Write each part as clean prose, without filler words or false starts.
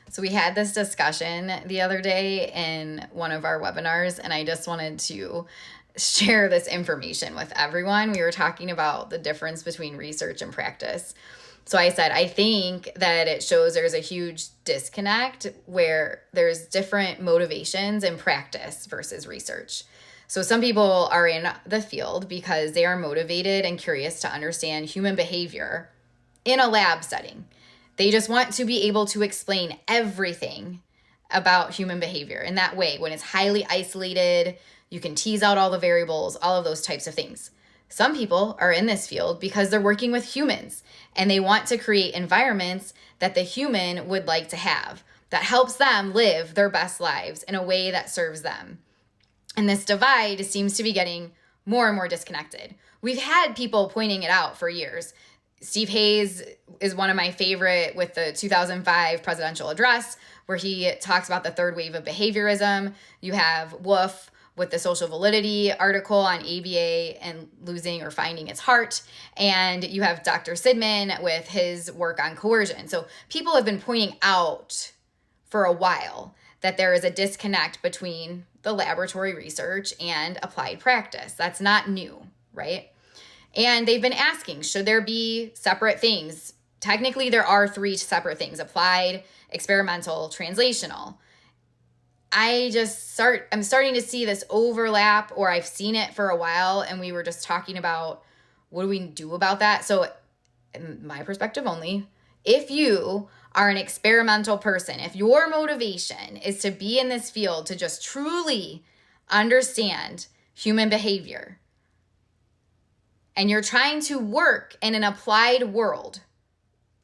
So we had this discussion the other day in one of our webinars, and I just wanted to share this information with everyone. We were talking about the difference between research and practice. So I said, I think that it shows there's a huge disconnect where there's different motivations in practice versus research. So some people are in the field because they are motivated and curious to understand human behavior in a lab setting. They just want to be able to explain everything about human behavior in that way. When it's highly isolated, you can tease out all the variables, all of those types of things. Some people are in this field because they're working with humans and they want to create environments that the human would like to have, that helps them live their best lives in a way that serves them. And this divide seems to be getting more and more disconnected. We've had people pointing it out for years. Steve Hayes is one of my favorite with the 2005 presidential address, where he talks about the third wave of behaviorism. You have Wolf with the social validity article on ABA and losing or finding its heart. And you have Dr. Sidman with his work on coercion. So people have been pointing out for a while that there is a disconnect between the laboratory research and applied practice. That's not new, right? And they've been asking, should there be separate things? Technically, there are 3 separate things: applied, experimental, translational. I'm starting to see this overlap, or I've seen it for a while, and we were just talking about what do we do about that? So in my perspective only, if you are an experimental person, if your motivation is to be in this field to just truly understand human behavior, and you're trying to work in an applied world,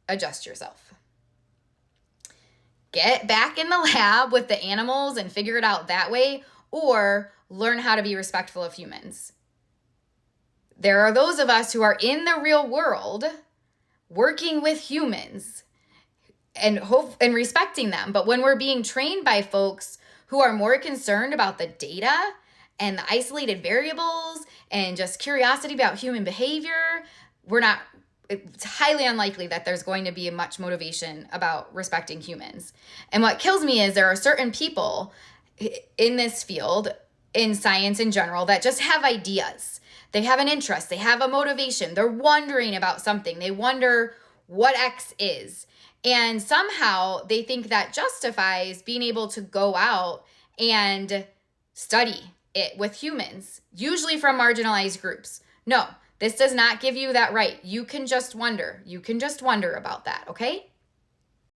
adjust yourself. Get back in the lab with the animals and figure it out that way, or learn how to be respectful of humans. There are those of us who are in the real world working with humans and respecting them. But when we're being trained by folks who are more concerned about the data and the isolated variables and just curiosity about human behavior, it's highly unlikely that there's going to be much motivation about respecting humans. And what kills me is there are certain people in this field, in science in general, that just have ideas. They have an interest. They have a motivation. They're wondering about something. They wonder what X is. And somehow they think that justifies being able to go out and study it with humans, usually from marginalized groups. No, this does not give you that right. You can just wonder. You can just wonder about that, okay?